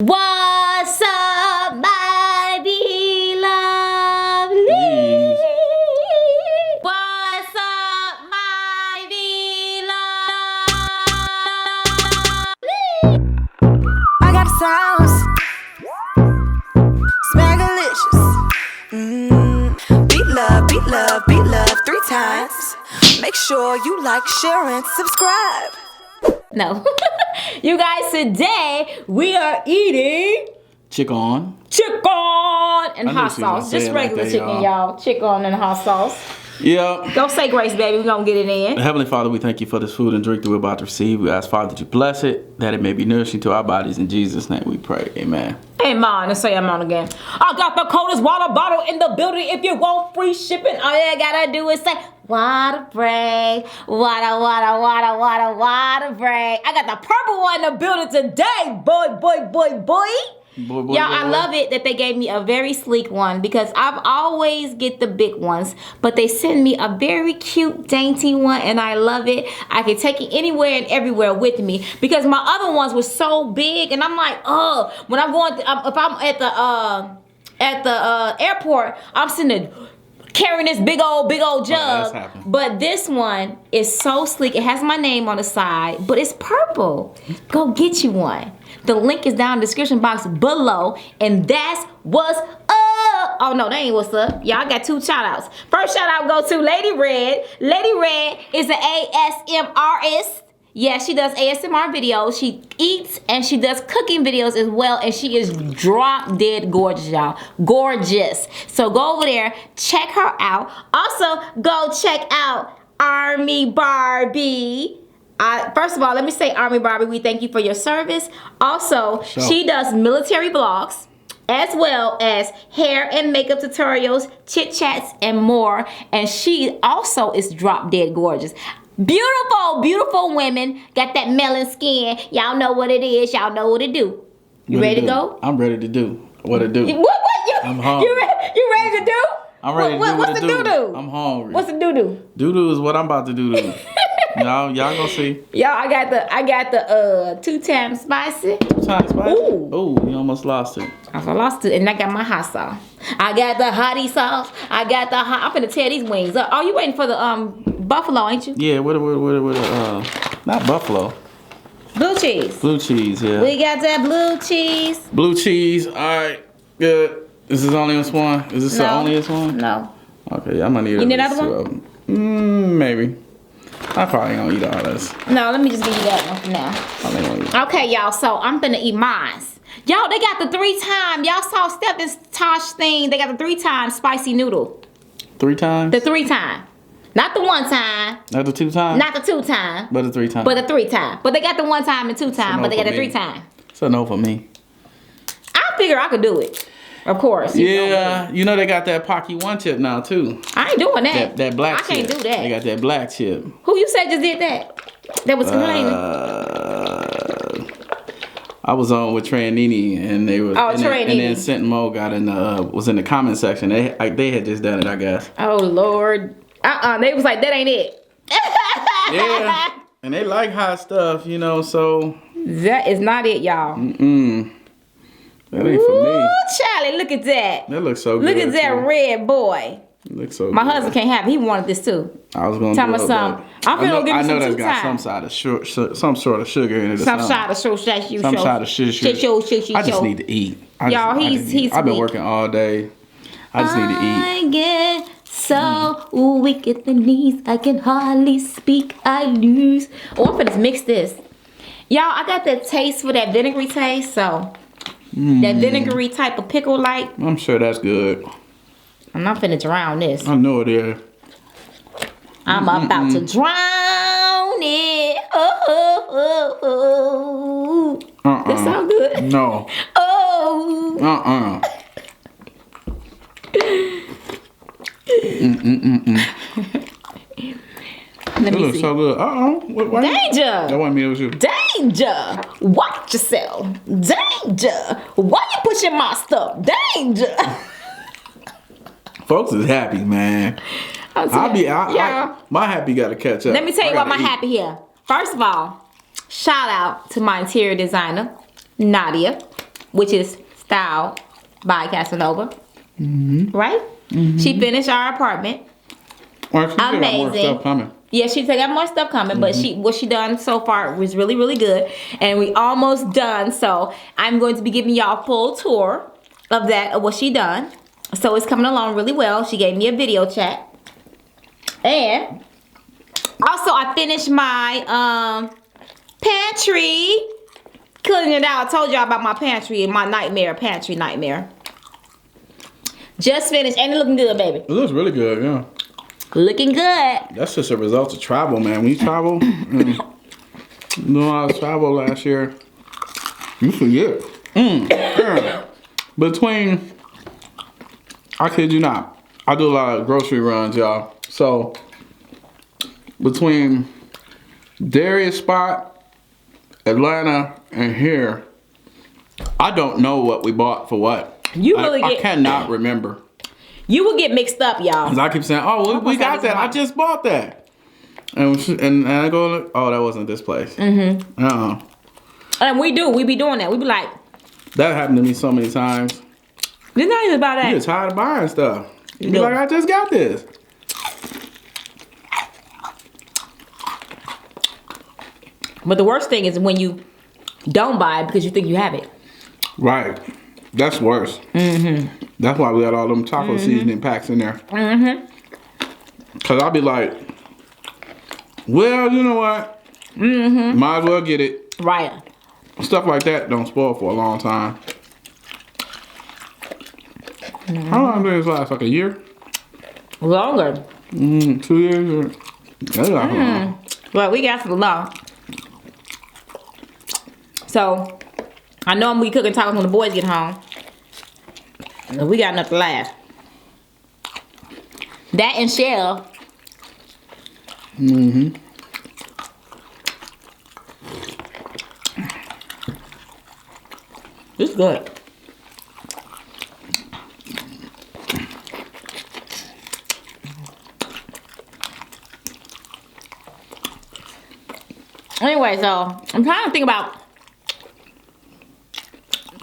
What's up, my beloved? What's up, my beloved? I got the sounds. Smackalicious. Beat love, beat love, beat love 3 times. Make sure you like, share, and subscribe. No. You guys, today we are eating chicken and hot sauce. Just regular like that, chicken, y'all. Chicken and hot sauce. Yeah. Don't say grace, baby. We're going to get it in. Heavenly Father, we thank you for this food and drink that we're about to receive. We ask, Father, that you bless it, that it may be nourishing to our bodies. In Jesus' name we pray. Amen. Amen. Let's say amen again. I got the coldest water bottle in the building. If you want free shipping, all you gotta do is say, water break. Water break. I got the purple one in the building today. Boy. Y'all, I love it that they gave me a very sleek one because I've always get the big ones, but they send me a very cute, dainty one, and I love it. I can take it anywhere and everywhere with me because my other ones were so big, and I'm like, oh, when I'm going, if I'm at the airport, I'm sitting there carrying this big old jug. But this one is so sleek. It has my name on the side, but it's purple. Go get you one. The link is down in the description box below, and that's what's up. Oh no, that ain't what's up. Y'all, I got 2 shout outs. First shout out go to Lady Red. Lady Red is an ASMRist. Yeah, she does ASMR videos. She eats and she does cooking videos as well. And she is drop dead gorgeous, y'all. Gorgeous. So go over there, check her out. Also, go check out Army Barbie. First of all, let me say, Army Barbie, we thank you for your service. Also, she does military vlogs, as well as hair and makeup tutorials, chit chats, and more. And she also is drop dead gorgeous. Beautiful women. Got that melon skin. Y'all know what it is. Y'all know what it do. You ready to go? I'm ready to do what it do. What? I'm hungry. You ready to do? I'm ready to do what what's the doo-doo? I'm hungry. What's the doo-doo? Doo-doo is what I'm about to do. Y'all gonna see. Y'all, I got the 2 times spicy. 2 times spicy? Ooh, you almost lost it. I lost it, and I got my hot sauce. I got the hottie sauce. I got the hot. I'm finna tear these wings up. Oh, you waiting for the buffalo, ain't you? Yeah, what not buffalo. Blue cheese. Blue cheese, yeah. We got that blue cheese. Blue cheese. All right, good. Is this only this one? Is this the only this one? No. Okay, I'm gonna need. You need another one? Maybe. I probably ain't gonna eat all this. No, let me just give you that one for now. Okay, y'all, so I'm finna eat mine. Y'all, they got the 3 times. Y'all saw Steph's Tosh thing. They got the 3 times spicy noodle. 3 times? The 3 times. Not the 1 time. Not the 2 times? Not the 2 times. But the 3 times. But the 3 times. But they got the 1 time and 2 times, but they got the 3 times. It's a no for me. I figure I could do it. Of course. Yeah, you know they got that Pocky 1 chip now too. I ain't doing that. That black chip. I can't do that. They got that black chip. Who you said just did that? That was complaining. I was on with Trey and Nene, and they were. And then Scent and Mo got in was in the comment section. They had just done it, I guess. Oh Lord. They was like, that ain't it. Yeah. And they like hot stuff, so. That is not it, y'all. That ain't for me. Ooh, Charlie, look at that. That looks so good. Look at that red boy. It looks so My good. husband can't have it. He wanted this too. I was going to do it, I'm finna give him some 2 times. I know that's got some sort of sugar in it. Some sort of sugar. I just need to eat. Y'all, he's I've been working all day. I just need to eat. I get so weak at the knees. I can hardly speak. I lose. Oh, I'm finna mix this. Y'all, I got that taste for that vinegary taste, so... That vinegary type of pickle like. I'm sure that's good. I'm not finna drown this. I know it is. I'm about to drown it. Oh. That sound good? No. Oh. Let me see. So good. Danger. That wasn't me, it was you. Danger. Watch yourself. Danger. Why you pushing my stuff? Danger. Folks is happy, man. My happy got to catch up. Let me tell you about my happy here. First of all, shout out to my interior designer, Nadia. which is styled by Casanova. Right? She finished our apartment. Well, she still got more Amazing. stuff coming. Yeah, she still got more stuff coming, but what she done so far was really, really good. And we almost done. So I'm going to be giving y'all a full tour of what she done. So it's coming along really well. She gave me a video chat. And also I finished my pantry. Cleaning it out. I told y'all about my pantry and my pantry nightmare. Just finished and it's looking good, baby. It looks really good, yeah. Looking good. That's just a result of travel, man. When you travel, you know, I traveled last year. You forget. Yeah. Between, I kid you not, I do a lot of grocery runs, y'all. So, between Darius spot, Atlanta, and here, I don't know what we bought for what. I cannot remember. You will get mixed up, y'all. Cause I keep saying, "Oh, we got that. I just bought that," and I go, "Oh, that wasn't this place." And we be doing that. We be like, that happened to me so many times. It's not even about that. You're tired of buying stuff. You be like, "I just got this." But the worst thing is when you don't buy it because you think you have it. Right. That's worse. That's why we got all them taco seasoning packs in there. Cause I'll be like, well, you know what? Might as well get it. Right. Stuff like that don't spoil for a long time. How long does this last? Like a year? Longer. 2 years? That's not long. Well, we got some long. So, I know I'm gonna be cooking tacos when the boys get home. We got enough to last. That and shell. This is good. Anyway, so I'm trying to think about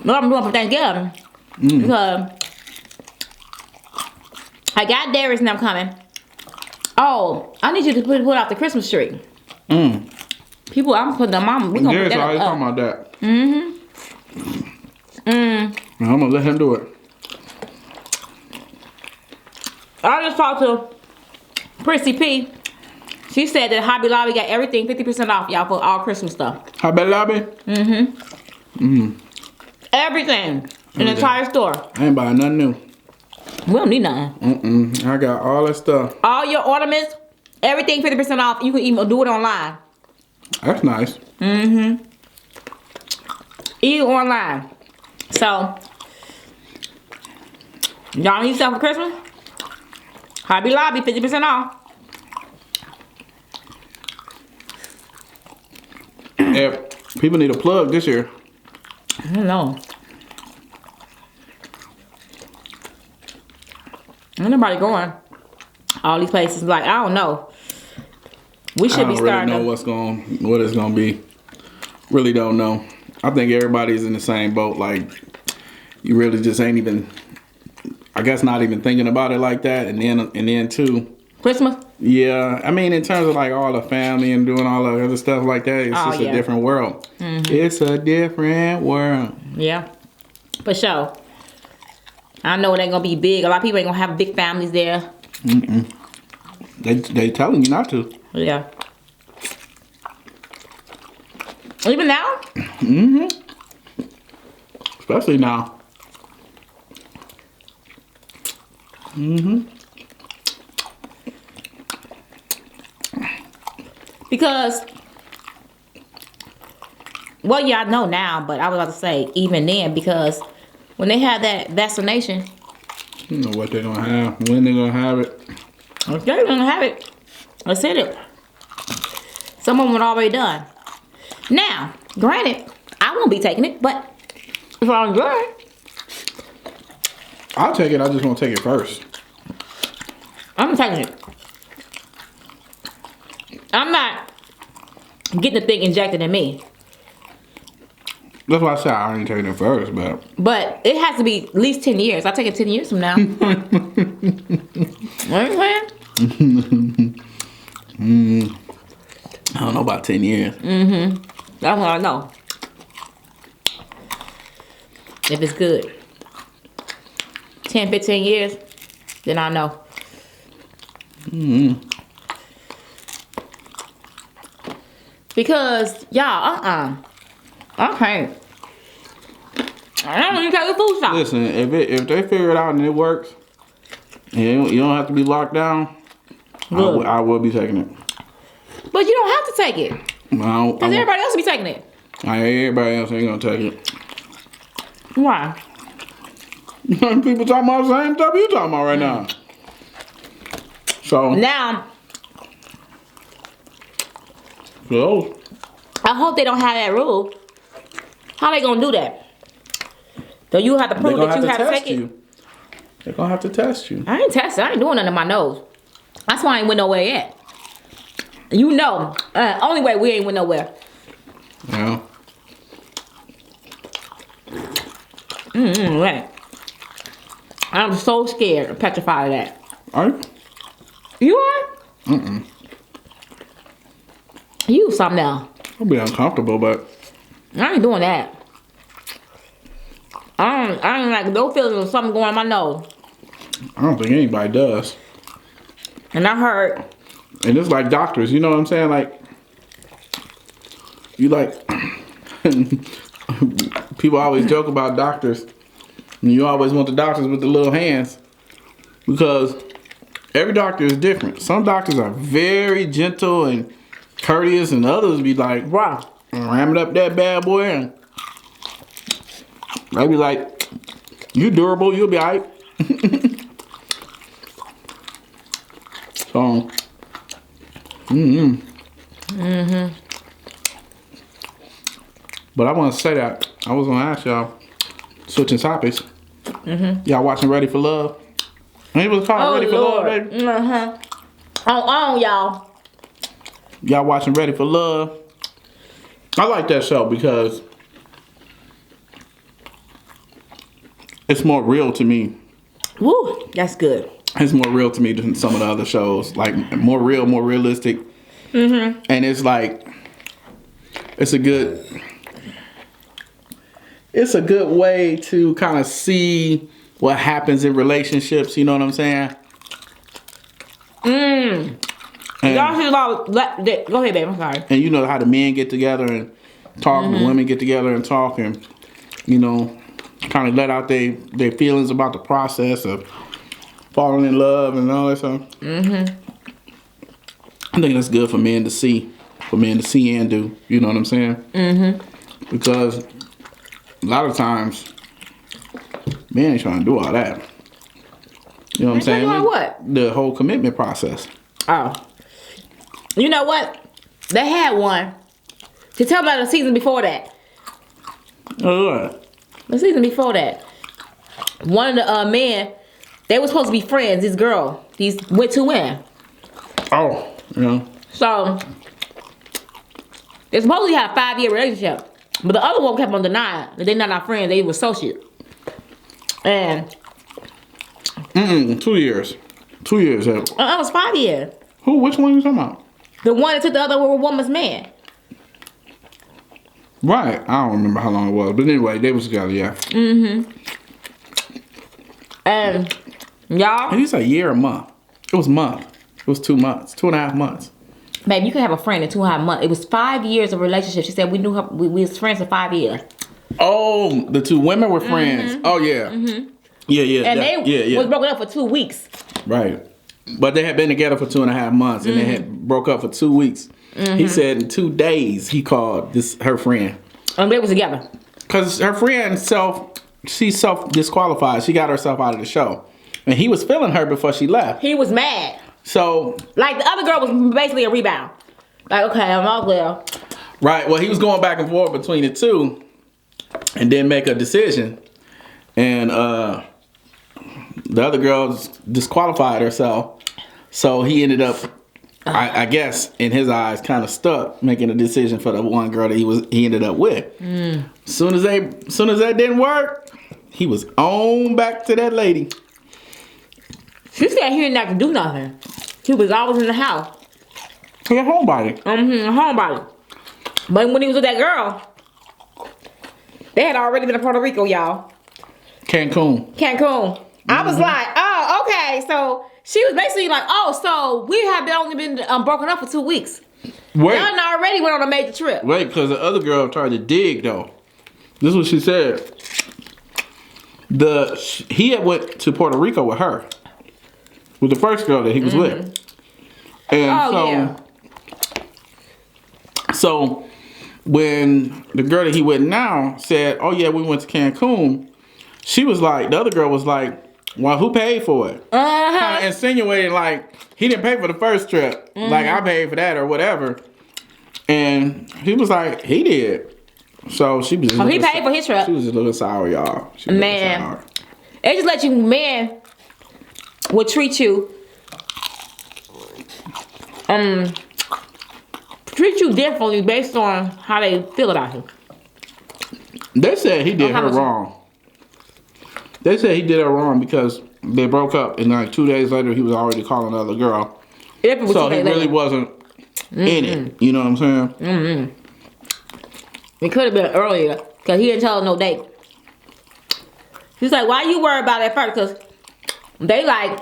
what I'm doing for Thanksgiving. Because I got Darius and I'm coming. Oh, I need you to put out the Christmas tree. People, I'm putting them on. We gonna put that already up. talking about that. I'm gonna let him do it. I just talked to Prissy P. She said that Hobby Lobby got everything 50% off, y'all, for all Christmas stuff. Hobby Lobby? Everything. In the entire store. I ain't buying nothing new. We don't need nothing. I got all that stuff. All your ornaments, everything 50% off. You can even do it online. That's nice. Eat online. So, y'all need stuff for Christmas? Hobby Lobby, 50% off. If people need a plug this year. I don't know. Ain't nobody going. All these places, like, I don't know. We should be starting. I don't really know what it's gonna be. Really don't know. I think everybody's in the same boat. Like, you really just ain't even, I guess, not even thinking about it like that. And then too, Christmas. Yeah, I mean, in terms of like all the family and doing all the other stuff like that, it's just a different world. It's a different world. Yeah, for sure. I know it ain't gonna be big. A lot of people ain't gonna have big families there. They telling you not to. Yeah. Even now? Especially now. Because, well, yeah, I know now, but I was about to say even then, because when they have that vaccination, you know what they're gonna have, when they're gonna have it. If they're gonna have it, let's hit it. Some of them are already done. Now, granted, I won't be taking it, but if I'm good, I'll take it. I just won't take it first. I'm taking it. I'm not getting the thing injected in me. That's why I said I ain't taking it first, but. But it has to be at least 10 years. I'll take it 10 years from now. What are you saying? I don't know about 10 years. That's what I know. If it's good. 10, 15 years, then I know. Because, y'all, okay. I don't even take a food shop. Listen, if they figure it out and it works, and you don't have to be locked down, I will be taking it. But you don't have to take it. Because everybody else will be taking it. Everybody else ain't gonna take it. Why? People talking about the same stuff you talking about right now. So now, so I hope they don't have that rule. How they gonna do that? So you have to prove that you have to take it. They're gonna have to test you. I ain't testing. I ain't doing nothing in my nose. That's why I ain't went nowhere yet. You know, only way we ain't went nowhere. Yeah. Right. I'm so scared and petrified of that. Are you? You are? You something else. I'll be uncomfortable, but I ain't doing that. I ain't like no feeling of something going on my nose. I don't think anybody does. And I heard. And it's like doctors, you know what I'm saying? Like, you like, people always joke about doctors. And you always want the doctors with the little hands. Because every doctor is different. Some doctors are very gentle and courteous, and others be like, wow, ramming up that bad boy. And they be like, you durable, you'll be all right. So, but I want to say that I was gonna ask y'all, switching topics. Y'all watching Ready for Love? It was called Ready for Love, baby. On y'all. Y'all watching Ready for Love? I like that show because it's more real to me. Woo, that's good. It's more real to me than some of the other shows. Like, more real, more realistic. And it's like, it's a good way to kind of see what happens in relationships. You know what I'm saying? And, Y'all should go ahead, babe. I'm sorry. And you know how the men get together and talk, the women get together and talk, and you know, kind of let out their feelings about the process of falling in love and all that stuff. I think that's good for men to see, and do. You know what I'm saying? Because a lot of times, men ain't trying to do all that. You know what I'm saying? Doing what? The whole commitment process. Oh. You know what? They had one. To tell about the season before that. Oh, what? The season before that. One of the men, they were supposed to be friends, this girl. These went to win. Oh, yeah. So, they supposedly had a 5-year relationship. But the other one kept on denying that they're not our friends, they were associates. And 2 years. 2 years. it was 5 years. Who? Which one are you talking about? The one that took the other woman's man. Right. I don't remember how long it was. But anyway, they was together, yeah. And y'all. And it's a year, a month. It was a month. It was 2 months. 2.5 months. Babe, you can have a friend in 2.5 months. It was 5 years of relationship. She said we knew her. We was friends for 5 years. Oh, the two women were friends. Oh yeah. Yeah. And they was broken up for 2 weeks. Right. But they had been together for 2.5 months, and they had broke up for 2 weeks. He said in 2 days he called her friend. And they was together. Cause her friend she self disqualified. She got herself out of the show, and he was feeling her before she left. He was mad. So like the other girl was basically a rebound. Like, okay, I'm all well. Right. Well, he was going back and forth between the two, and then make a decision, and the other girl disqualified herself. So he ended up I guess in his eyes, kind of stuck making a decision for the one girl that he ended up with. Soon as that didn't work, he was on back to that lady. She said he didn't have to do nothing. He was always in the house. He a homebody. A homebody. But when he was with that girl, they had already been to Puerto Rico, y'all. Cancun. I was like, oh, okay. So she was basically like, oh, so we have only been broken up for 2 weeks. Wait. Y'all already went on a major trip. Wait, because the other girl tried to dig though. This is what she said. He had went to Puerto Rico with her. With the first girl that he was with. And so when the girl that he with now said, oh yeah, we went to Cancun, she was like, the other girl was like, well, who paid for it? Kind of insinuating like he didn't pay for the first trip. Like I paid for that or whatever. And he was like, he did. So she was just he paid for his trip. She was just looking sour, y'all. Man. It just let you, men would treat you differently based on how they feel about you. They said he did her wrong. They said he did her wrong because they broke up and like 2 days later he was already calling another girl. So he really wasn't in it. You know what I'm saying? It could have been earlier because he didn't tell her no date. He's like, why you worried about it first? Because they like,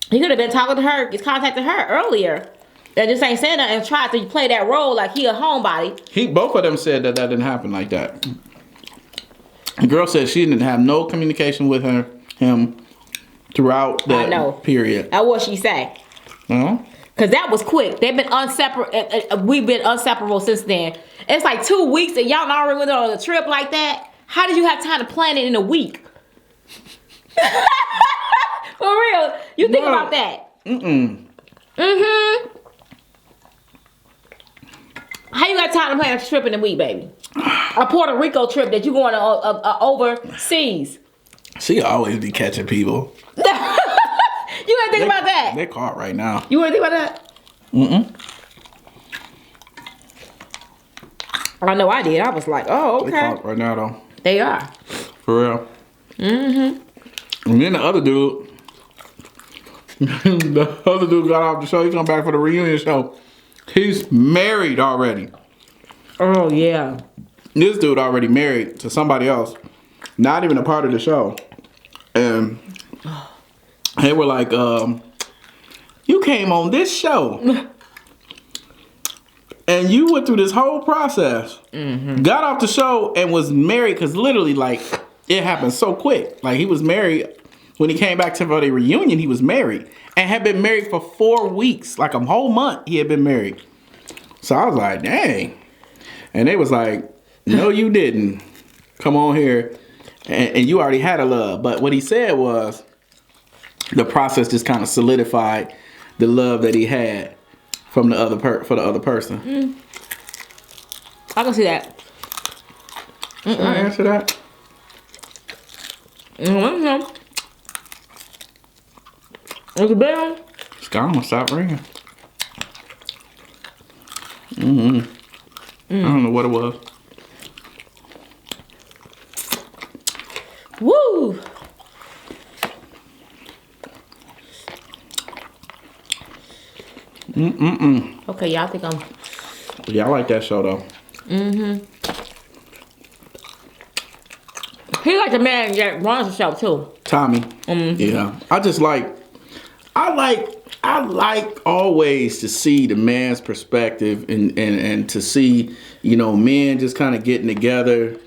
he could have been talking to her, contacted her earlier. And just ain't saying nothing and tried to play that role like he a homebody. Both of them said that didn't happen like that. The girl said she didn't have no communication with him throughout that period. That's what she said. Because that was quick. They've been we've been inseparable since then. It's like 2 weeks and y'all already went on a trip like that. How did you have time to plan it in a week? For real. You think about that. How you got time to plan a trip in a week, baby? A Puerto Rico trip that you going to overseas. She always be catching people. You ain't think about that. They're caught right now. You ain't think about that? I know I did. I was like, oh, okay. They're caught right now, though. They are. For real. And then the other dude got off the show. He come back for the reunion show. He's married already. Oh, yeah. This dude already married to somebody else. Not even a part of the show. And they were like, you came on this show. And you went through this whole process. Got off the show and was married. Because literally, like, it happened so quick. Like, he was married. When he came back to the reunion, he was married. And had been married for 4 weeks. Like a whole month he had been married. So I was like, dang. And they was like, no, you didn't. Come on here. And you already had a love. But what he said was, the process just kind of solidified the love that he had from the other for the other person. I can see that. Should I answer that? Is it bell? It's gone. Stop ringing. I don't know what it was. Woo! Okay, y'all think I'm... Yeah, I like that show though. He like the man that runs the show too. Tommy. Yeah. I like always to see the man's perspective and to see, you know, men just kind of getting together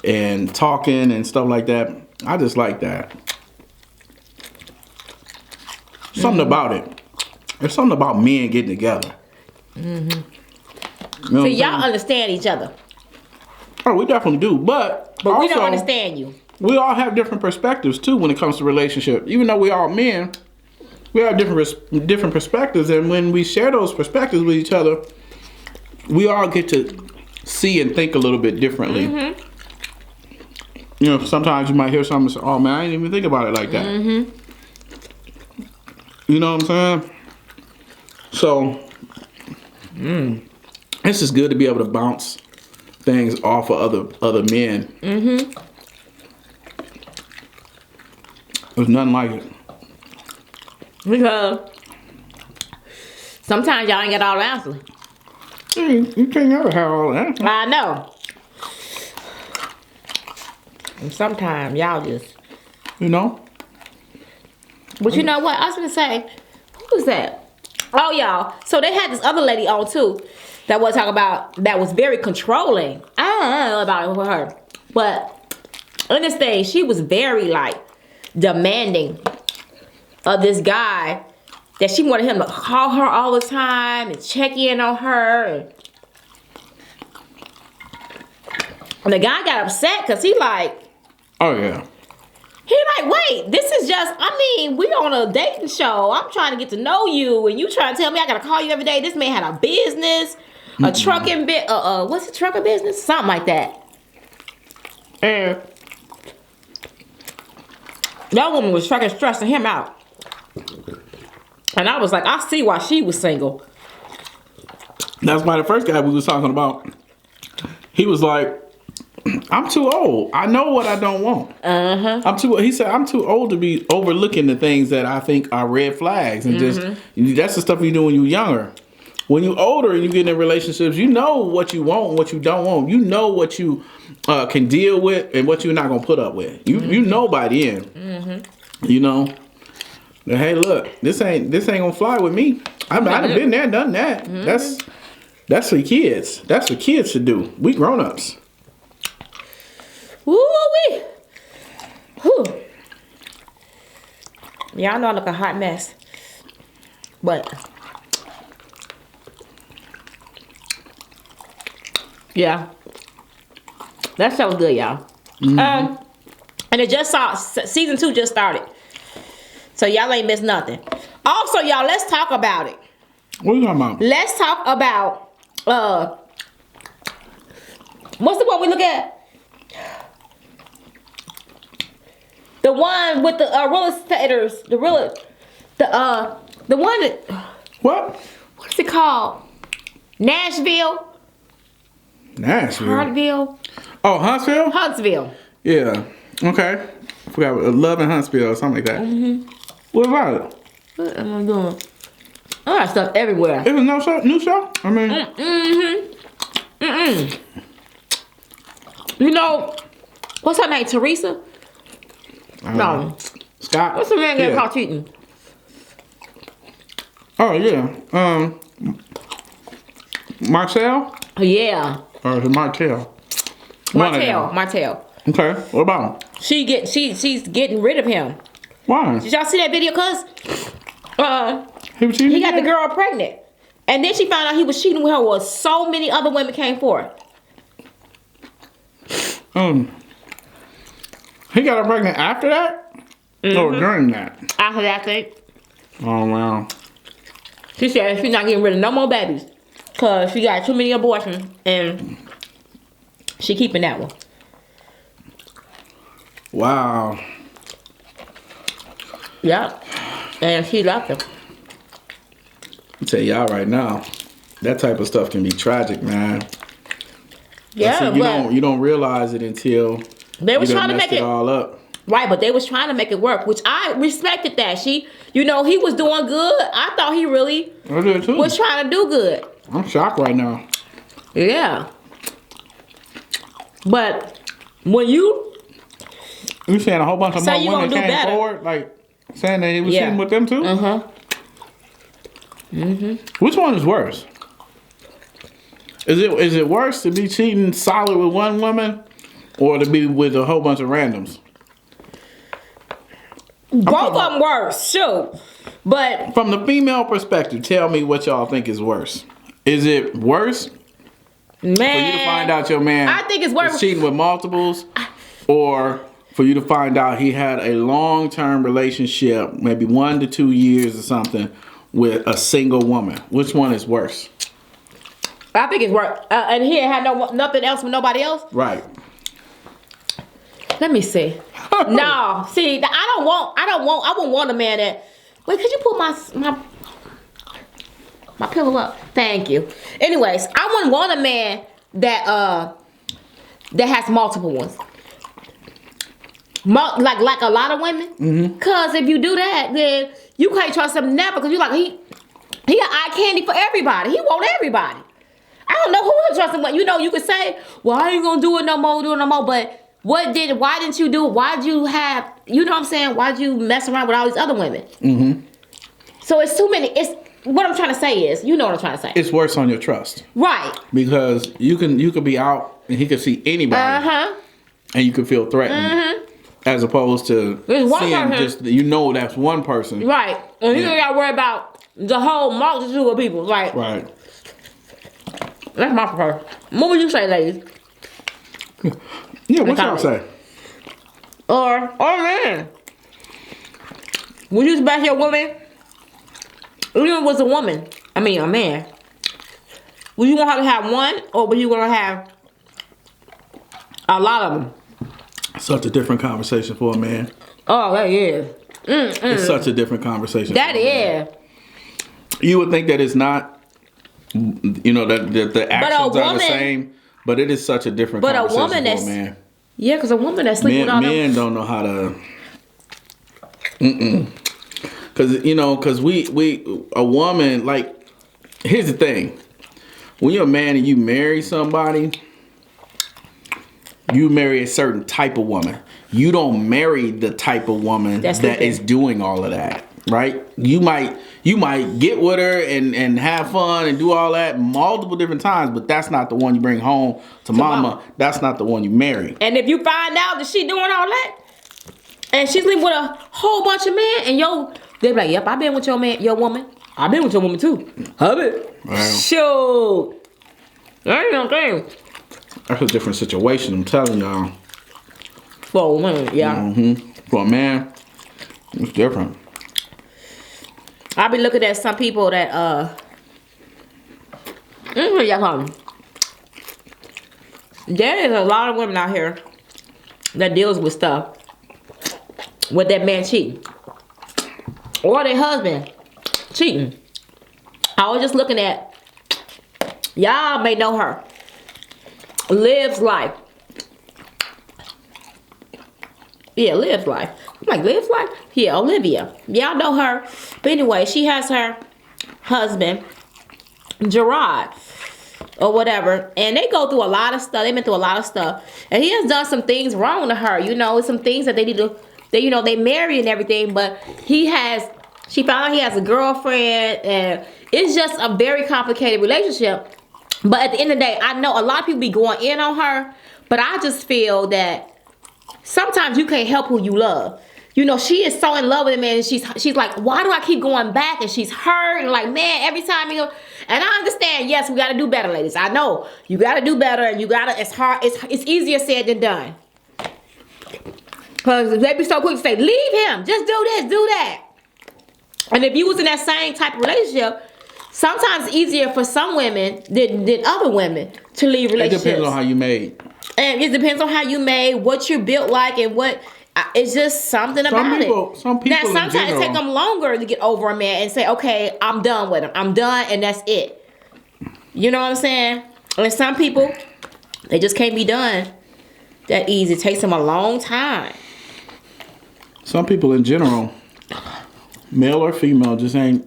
and talking and stuff like that. I just like that. Something about it. There's something about men getting together. You know So y'all understand each other. Oh, we definitely do. But we also, don't understand you. We all have different perspectives too when it comes to relationship. Even though we all men, we have different perspectives, and when we share those perspectives with each other, we all get to see and think a little bit differently. You know, sometimes you might hear something and say, "Oh man, I didn't even think about it like that." You know what I'm saying? So, it's just good to be able to bounce things off of other men. Mm-hmm. There's nothing like it. Because sometimes y'all ain't got all the answers. You can't never have all that. I know. And sometimes y'all just, You know? but you know what? I was gonna say, who was that? Oh, y'all. So they had this other lady on too that was talking about, that was very controlling. I don't know about it with her. But in this thing, she was very like demanding of this guy that she wanted him to call her all the time and check in on her. And the guy got upset because he like, Oh, yeah. he like, wait, this is just, I mean, we on a dating show. I'm trying to get to know you, and you trying to tell me I gotta call you every day. This man had a business, a trucking what's a trucking business? Something like that. And that woman was fucking stressing him out. And I was like, I see why she was single. That's why the first guy we was talking about, he was like, I'm too old. I know what I don't want. He said, I'm too old to be overlooking the things that I think are red flags. And just, that's the stuff you do when you're younger. When you're older and you get in relationships, you know what you want and what you don't want. You know what you can deal with and what you're not going to put up with. You know by the end. You know? Now, hey, look, this ain't going to fly with me. I've been there, done that. That's for kids. That's for kids to do. We grown-ups. Woo-wee. Whew. Y'all know I look a hot mess. But yeah. That sounds good, y'all. And it just season 2 just started. So y'all ain't missed nothing. Also, y'all, let's talk about it. What are you talking about? Let's talk about what's the one we look at? The one with the real estaters, the one that, what's it called? Nashville? Hartville? Oh, Huntsville? Huntsville. Yeah. Okay. Forgot Love in Huntsville or something like that. What about it? What am I doing? I got stuff everywhere. It was new show? I mean. You know, what's her name? Teresa? No. Scott? What's the man getting caught cheating? Oh, yeah. Marcel? Yeah. Or is it Martell? Martell. Okay. What about him? She's getting rid of him. Why? Did y'all see that video? Cause He got the girl pregnant, and then she found out he was cheating with her. While so many other women came for it. He got her pregnant after that? Or during that? After that, I think. Oh, wow. She said she's not getting rid of no more babies, cause she got too many abortions, and she keeping that one. Wow. Yep. And she left him. I'll tell y'all right now, that type of stuff can be tragic, man. Yeah, but you don't realize it until they was trying to make it all up. Right, but they was trying to make it work, which I respected that. He was doing good. I thought he really was trying to do good. I'm shocked right now. Yeah. But when you saying a whole bunch of more women came forward, like saying that he was cheating with them too? Which one is worse? Is it worse to be cheating solid with one woman or to be with a whole bunch of randoms? Both of them worse, sure. But from the female perspective, tell me what y'all think is worse. Is it worse for you to find out your man I think it's worse was cheating with multiples, or for you to find out he had a long-term relationship, maybe 1 to 2 years or something, with a single woman? Which one is worse? I think it's worse. And he had nothing else with nobody else? Right. Let me see. No, see, I wouldn't want a man that. Wait, could you pull my? my pillow up. Thank you. Anyways, I wouldn't want a man that has multiple ones. Like a lot of women. Mm-hmm. Cause if you do that, then you can't trust him never. Cause you're like he got eye candy for everybody. He want everybody. I don't know who to trust him. But you know, you could say, "Well, I ain't gonna do it no more, But why didn't you do it? Why'd you have? You know what I'm saying? Why'd you mess around with all these other women? Mm-hmm. So it's too many. It's what I'm trying to say is, you know what I'm trying to say. It's worse on your trust, right? Because you could be out and he could see anybody, and you could feel threatened. As opposed to seeing just, you know, that's one person. Right. And you don't got to worry about the whole multitude of people. Right. Right. That's my preference. What would you say, ladies? Yeah, what y'all say? Or man. Would you back your woman? Even if it was a woman. I mean, a man. Would you want her to have one? Or would you want to have a lot of them? Such a different conversation for a man. Oh, that is. It's such a different conversation. That is. You would think that it's not, you know, that the actions are the same, but it is such a different conversation for a man. Yeah, because a woman that sleeps with all them. Men don't know how to. Because, you know, a woman, like, here's the thing. When you're a man and you marry somebody, you marry a certain type of woman. You don't marry the type of woman that is doing all of that, right? You might get with her and have fun and do all that multiple different times, but that's not the one you bring home to mama. That's not the one you marry. And if you find out that she doing all that, and she's living with a whole bunch of men, and they be like, "Yep, I've been with your woman. I've been with your woman too. Have it? Right. Shoot, that ain't no thing." That's a different situation, I'm telling y'all. For a woman, yeah. Mm-hmm. For a man, it's different. I be looking at some people that there is a lot of women out here that deals with stuff with that man cheating or their husband cheating. I was just looking at, y'all may know her. Lives Life. Yeah, Lives Life. I'm like, Lives Life? Yeah, Olivia. Y'all know her. But anyway, she has her husband, Gerard, or whatever. And they go through a lot of stuff. They've been through a lot of stuff. And he has done some things wrong to her. You know, some things that they need to, they marry and everything. But she found out he has a girlfriend. And it's just a very complicated relationship. But at the end of the day, I know a lot of people be going in on her, but I just feel that sometimes you can't help who you love. You know, she is so in love with him, and she's like, why do I keep going back? And she's hurt, and like, man, every time you go. And I understand, yes, we got to do better, ladies. I know you got to do better, and it's hard. It's easier said than done. Because they be so quick to say, leave him, just do this, do that. And if you was in that same type of relationship, sometimes it's easier for some women than other women to leave relationships. It depends on how you made. And it depends on how you made, what you're built like, and what. It's just something about it. Some people. Now, sometimes it take them longer to get over a man and say, okay, I'm done with him. I'm done, and that's it. You know what I'm saying? And some people, they just can't be done that easy. It takes them a long time. Some people in general, male or female, just ain't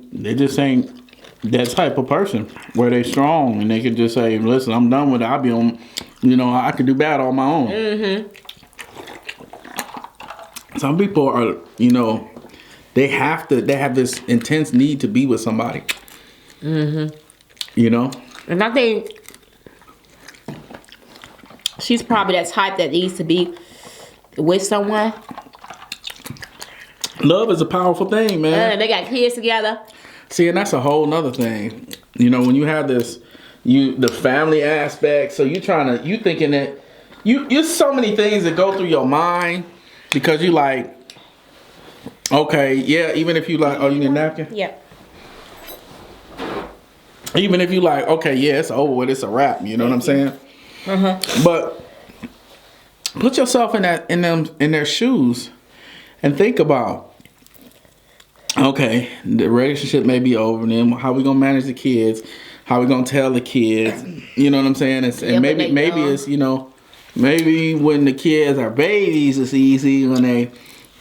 that type of person where they strong and they can just say, listen, I'm done with it. I'll be on, I can do bad on my own. Mm-hmm. Some people are, they have this intense need to be with somebody. Mm-hmm. And I think she's probably that type that needs to be with someone. Love is a powerful thing, man. They got kids together. See, and that's a whole nother thing. When you have the family aspect, so you thinking that you so many things that go through your mind because you like, okay, yeah, even if you like, oh, you need a napkin? Yeah. Even if you like, okay, yeah, it's over with, it's a wrap, you know what I'm saying? Mm-hmm. But put yourself in their shoes and think about okay, the relationship may be over, and then how we gonna manage the kids? How we gonna tell the kids? You know what I'm saying? And maybe it's, you know, maybe when the kids are babies, it's easy. When they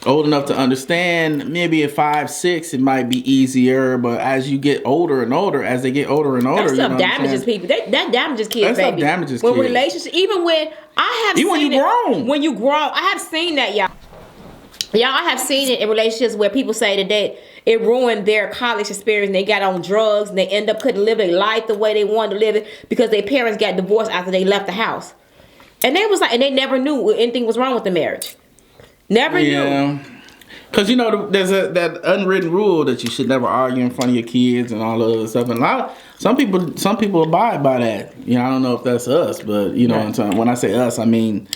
old enough to understand, maybe at 5, 6, it might be easier. But as you get older and older, that stuff damages people. That damages kids, that stuff damages kids. When relationship, even when when you grown. When you grow, I have seen that, y'all. Y'all, I have seen it in relationships where people say that it ruined their college experience. And they got on drugs and they end up couldn't live their life the way they wanted to live it because their parents got divorced after they left the house. And they was like, and they never knew anything was wrong with the marriage. Never knew. Because, you know, there's that unwritten rule that you should never argue in front of your kids and all the other stuff. And some people abide by that. You know, I don't know if that's us, but, you know, when I say us, I mean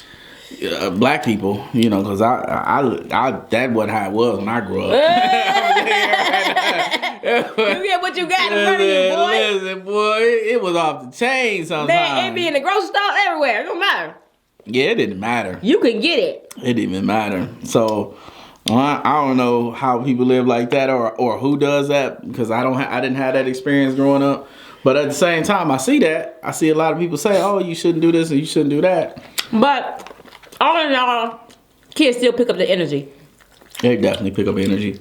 black people, you know, because that wasn't how it was when I grew up. You get what you got in front of you, boy. Listen, boy, it was off the chain sometimes. Man, it be in the grocery store everywhere. It don't matter. Yeah, it didn't matter. You can get it. It didn't even matter. So I don't know how people live like that or who does that, because I didn't have that experience growing up. But at the same time, I see that. I see a lot of people say, "Oh, you shouldn't do this and you shouldn't do that." But all in all, kids still pick up the energy. They definitely pick up energy.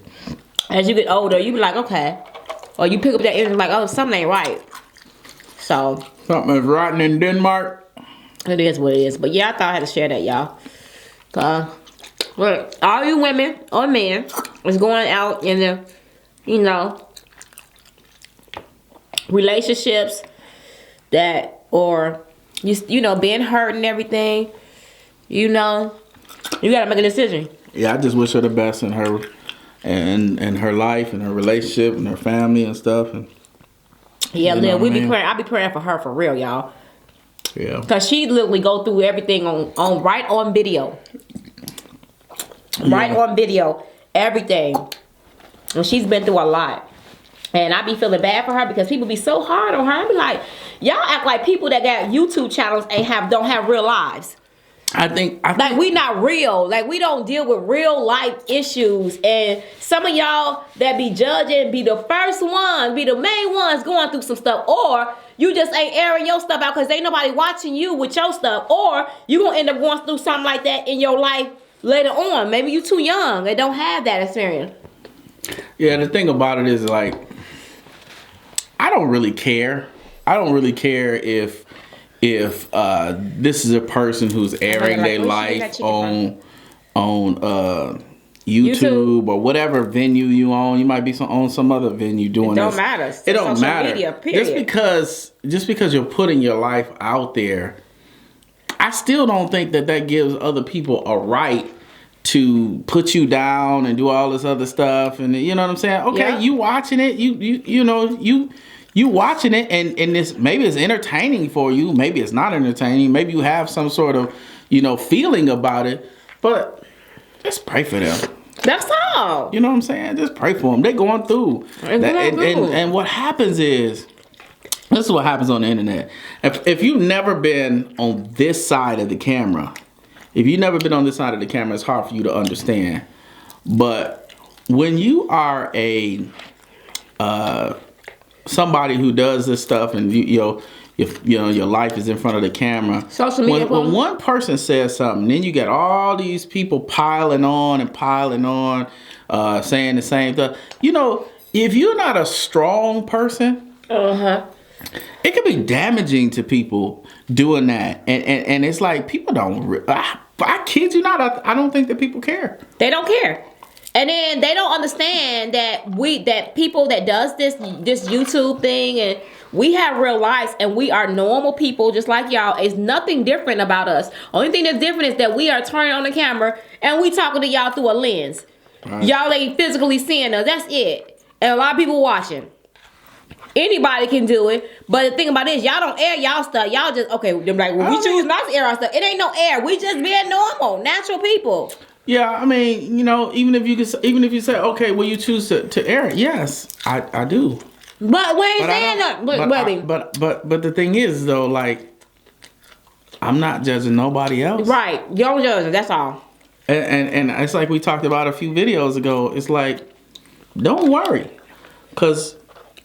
As you get older, you be like, okay. Or you pick up that energy like, oh, something ain't right. So. Something is rotten in Denmark. It is what it is. But yeah, I thought I had to share that, y'all. Look, all you women or men is going out in the, you know, relationships that, or, you know, being hurt and everything. You know, you gotta make a decision. Yeah, I just wish her the best in her and her life and her relationship and her family and stuff. And yeah, Lil, we be praying. I be praying for her for real, y'all. Yeah, cause she literally go through everything on right on video, right on video, everything, and she's been through a lot. And I be feeling bad for her because people be so hard on her. I be like, y'all act like people that got YouTube channels don't have real lives. I think like we not real. Like we don't deal with real life issues. And some of y'all that be judging be the first ones, be the main ones going through some stuff. Or you just ain't airing your stuff out because ain't nobody watching you with your stuff. Or you gonna end up going through something like that in your life later on. Maybe you too young and don't have that experience. Yeah, the thing about it is, like, I don't really care. I don't really care if this is a person who's airing their life on YouTube or whatever venue you own. You might be on some other venue doing this. It don't matter. It don't matter. Media, period. Just because you're putting your life out there, I still don't think that gives other people a right to put you down and do all this other stuff. And you know what I'm saying? Okay, yeah. You watching it, you watching it, and this maybe it's entertaining for you, maybe it's not entertaining, maybe you have some sort of, you know, feeling about it, but just pray for them. That's all. You know what I'm saying? Just pray for them. They're going through. And what happens is, this is what happens on the internet. If you've never been on this side of the camera, it's hard for you to understand. But when you are somebody who does this stuff, and your life is in front of the camera. Social media. When one person says something, then you get all these people piling on, saying the same stuff. You know, if you're not a strong person, it can be damaging to people doing that, and it's like people don't. I kid you not. I don't think that people care. They don't care. And then they don't understand that people that does this YouTube thing, and we have real lives and we are normal people just like y'all. It's nothing different about us. Only thing that's different is that we are turning on the camera and we talking to y'all through a lens. Right. Y'all ain't physically seeing us. That's it. And a lot of people watching. Anybody can do it. But the thing about it is y'all don't air y'all stuff. Y'all just, okay, they're like, well, we choose not to air our stuff. It ain't no air. We just being normal, natural people. Yeah, I mean, you know, even if you say, okay, well, you choose to air it, yes, I do. But we ain't saying that. But the thing is, though, like, I'm not judging nobody else. Right, you don't judge them. That's all. And it's like we talked about a few videos ago. It's like don't worry. Because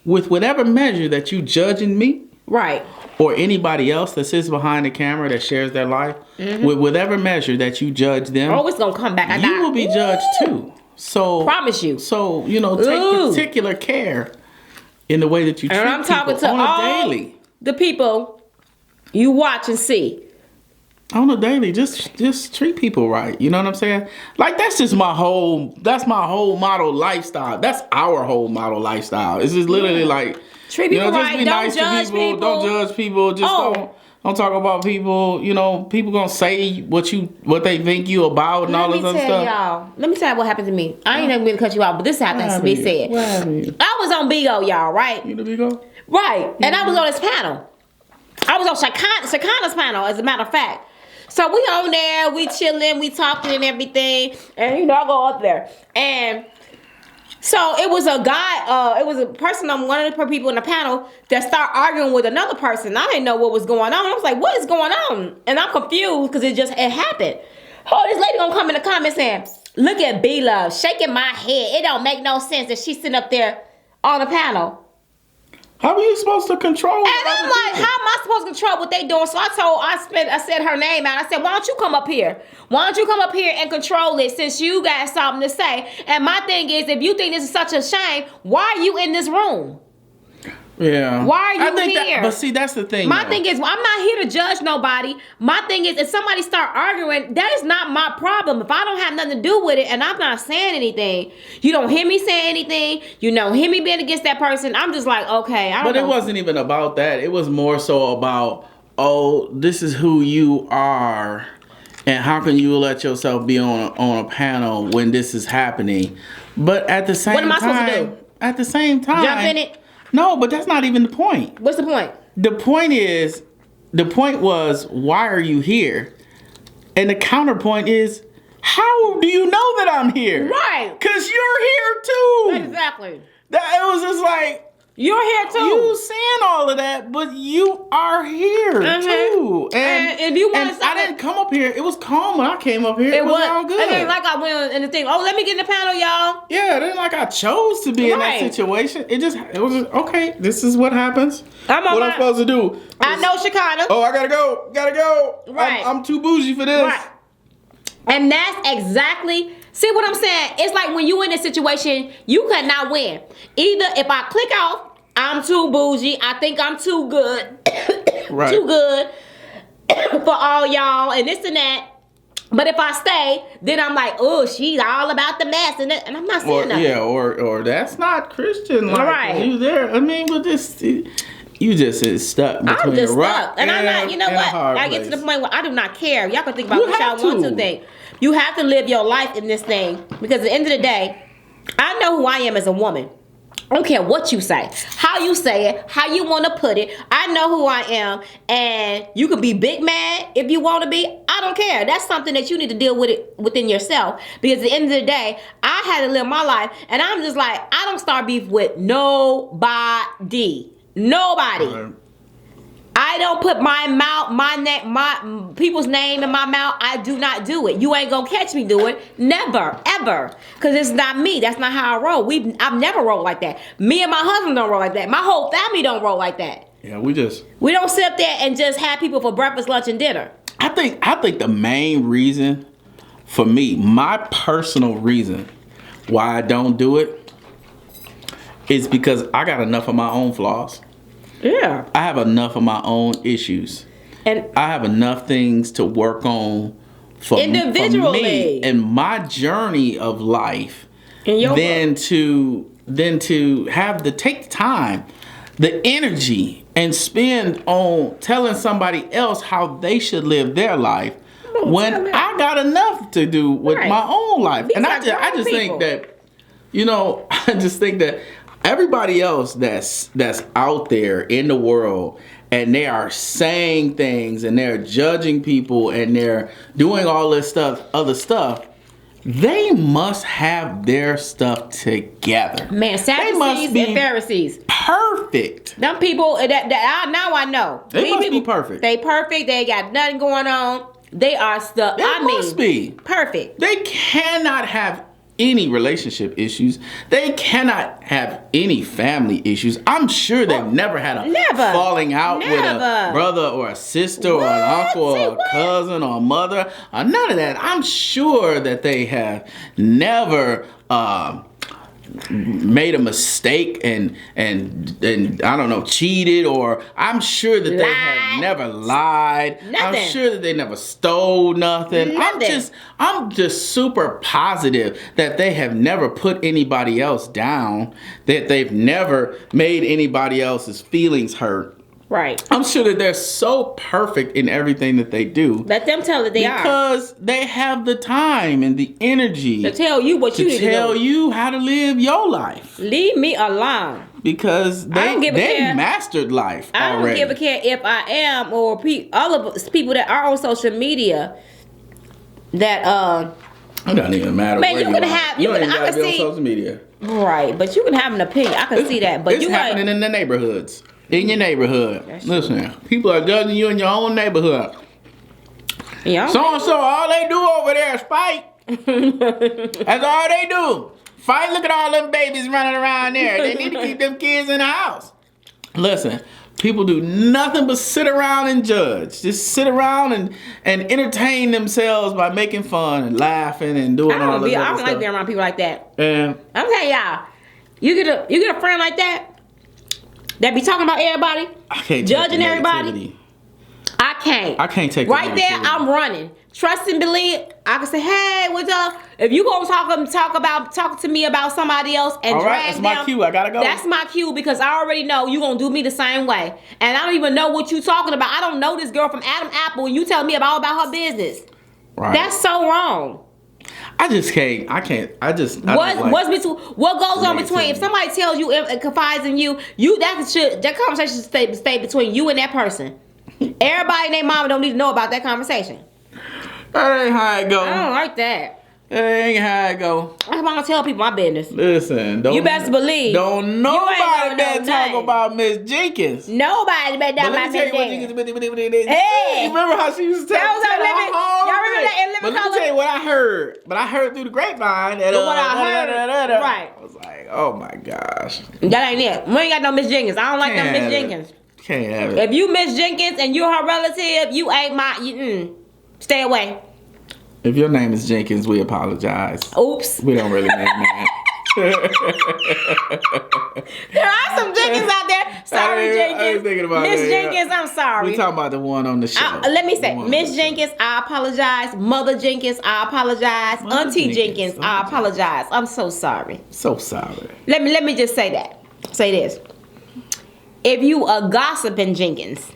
with whatever measure that you judging me, right, or anybody else that sits behind the camera that shares their life, with whatever measure that you judge them, oh, it's gonna come back. You will be judged too. So promise you. So take particular care in the way that you treat and I'm talking people to on a all daily. The people you watch and see. On a daily, just treat people right. You know what I'm saying? Like that's my whole model lifestyle. That's our whole model lifestyle. It's just literally like treat people just right. be Don't nice judge to people. Don't judge people. Just don't talk about people. You know, people gonna say what they think you about and all this other stuff. Let me tell you what happened to me. I ain't even gonna cut you out, but this happens to be said. I was on Bigo, y'all, right? You the Bigo? Right. And I was on this panel. I was on Shakana's panel, as a matter of fact. So we on there, we chilling, we talking and everything. And I go up there. And so it was a guy, it was a person on one of the people in the panel that started arguing with another person. I didn't know what was going on. I was like, what is going on? And I'm confused because it happened. Oh, this lady gonna come in the comments saying, look at B-Love shaking my head. It don't make no sense that she's sitting up there on the panel. How are you supposed to control? And I'm like, how am I supposed to control what they doing? So I said her name out. I said, why don't you come up here? Why don't you come up here and control it since you got something to say? And my thing is, if you think this is such a shame, why are you in this room? Yeah. Why are you here? But see, that's the thing. My thing is, I'm not here to judge nobody. My thing is, if somebody start arguing, that is not my problem. If I don't have nothing to do with it and I'm not saying anything, you don't hear me saying anything, you don't hear me being against that person, I'm just like, okay, I don't know. But it wasn't even about that. It was more so about, oh, this is who you are. And how can you let yourself be on a panel when this is happening? But at the same time... What am I supposed to do? At the same time... Jump in it? No, but that's not even the point. What's the point? The point was, why are you here? And the counterpoint is, how do you know that I'm here? Right. Because you're here too. Exactly. It was just like, you're here too. You saying all of that, but you are here too. And if you want I didn't come up here. It was calm when I came up here. It was all good. And then like I went in the thing. Oh, let me get in the panel, y'all. Yeah, it ain't like I chose to be in that situation. It was just, okay, this is what happens. I'm supposed to do. I know Shakana. Oh, I gotta go. Right. I'm too bougie for this. Right. And that's exactly, see what I'm saying? It's like when you in this situation, you cannot win. Either if I click off, I'm too bougie, I think I'm too good, right. too good for all y'all and this and that. But if I stay, then I'm like, oh, she's all about the mess, and I'm not saying nothing. Yeah, or that's not Christian. Like, right. You there? I mean, but this. You just is stuck between I'm just a rock stuck. And I'm not, you know what? I get to the point where I do not care. Y'all can think about what y'all want to think. You have to live your life in this thing. Because at the end of the day, I know who I am as a woman. I don't care what you say. How you say it. How you want to put it. I know who I am. And you can be big mad if you want to be. I don't care. That's something that you need to deal with it within yourself. Because at the end of the day, I had to live my life. And I'm just like, I don't start beef with nobody. Nobody. Right. I don't put my mouth, my people's name in my mouth. I do not do it. You ain't gonna catch me do it. Never, ever. Cause it's not me. That's not how I roll. I've never rolled like that. Me and my husband don't roll like that. My whole family don't roll like that. Yeah, we don't sit up there and just have people for breakfast, lunch, and dinner. I think the main reason for me, my personal reason why I don't do it, is because I got enough of my own flaws. Yeah. I have enough of my own issues. And I have enough things to work on for me and my journey of life than to have to take the time, the energy, and spend on telling somebody else how they should live their life when I got enough to do with my own life. And I just think that, I just think that everybody else that's out there in the world and they are saying things and they're judging people and they're doing all this other stuff, they must have their stuff together. Man, Sadducees and Pharisees. Perfect. Them people now I know. They must be perfect. They perfect. They ain't got nothing going on. They are stuck. They must be perfect. They cannot have any relationship issues. They cannot have any family issues. I'm sure they've never had a falling out with a brother or a sister or an uncle or a cousin or a mother or none of that. I'm sure that they have never made a mistake and I don't know, cheated, or I'm sure that they have never lied. I'm sure that they never stole nothing. I'm just super positive that they have never put anybody else down, that they've never made anybody else's feelings hurt. Right. I'm sure that they're so perfect in everything that they do. Let them tell that they are. Because they have the time and the energy to tell you what you need to do. To tell you how to live your life. Leave me alone. Because they mastered life already. I don't give a care if I am or all of us people that are on social media that it doesn't even matter. Man, you can have you don't even gotta be on social media. Right, but you can have an opinion. I can see that. But it's happening in the neighborhoods. In your neighborhood. Listen, people are judging you in your own neighborhood. Yeah. So all they do over there is fight. That's all they do. Fight. Look at all them babies running around there. They need to keep them kids in the house. Listen, people do nothing but sit around and judge. Just sit around and entertain themselves by making fun and laughing and doing all this other stuff. I don't like being around people like that. And I'm telling y'all, you get a friend like that be talking about everybody, judging everybody. I can't take right there. I'm running. Trust and believe. I can say, hey, what's up? If you gonna talk to me about somebody else and all right, that's my cue. I gotta go. That's my cue because I already know you gonna do me the same way, and I don't even know what you talking about. I don't know this girl from Adam Apple, and you tell me all about her business. Right. That's so wrong. I just can't. I what goes on between? If somebody tells you, confides in you, that conversation should stay between you and that person. Everybody and their mama don't need to know about that conversation. That ain't how it go. I don't like that. That ain't how it go. I'm gonna tell people my business. Listen, you best believe. Don't nobody better talk about Miss Jenkins. Nobody better talk about Miss Jenkins. Hey, remember how she used to tell y'all remember that in Living But Color? let me tell you what I heard. But I heard through the grapevine that what I heard. Right. I was like, oh my gosh. That ain't it. We ain't got no Miss Jenkins. I don't like no Miss Jenkins. Can't have it. If you Miss Jenkins and you're her relative, you ain't my. Stay away. If your name is Jenkins, we apologize. Oops. We don't really mean that. There are some Jenkins out there. Sorry, Jenkins. Miss Jenkins, I'm sorry. We talking about the one on the show. Let me say, Miss Jenkins, I apologize. Mother Jenkins, I apologize. Auntie Jenkins, I apologize. I'm so sorry. So sorry. Let me just say that. Say this. If you a gossiping Jenkins,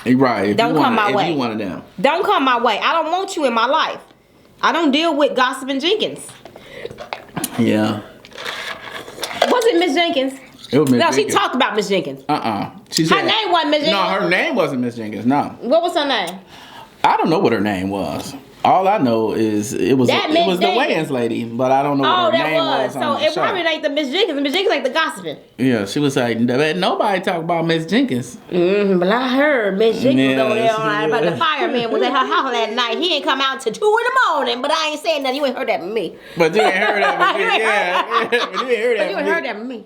right? Don't come my way. If you one of them, don't come my way. I don't want you in my life. I don't deal with gossiping Jenkins. Yeah. Was it Miss Jenkins? It was Miss Jenkins. No, she talked about Miss Jenkins. She said her name wasn't Miss Jenkins. No, her name wasn't Miss Jenkins. No. What was her name? I don't know what her name was. All I know is it was the Wayans lady, but I don't know what her name was. So it probably ain't the Miss Jenkins. Miss Jenkins like the gossiping. Yeah, she was like, nobody talk about Miss Jenkins. But I heard Miss Jenkins over there about the fireman was at her house that night. He ain't come out till 2 in the morning, but I ain't saying nothing. You ain't heard that from me. But you ain't heard that from me. Yeah. But you ain't heard that from me.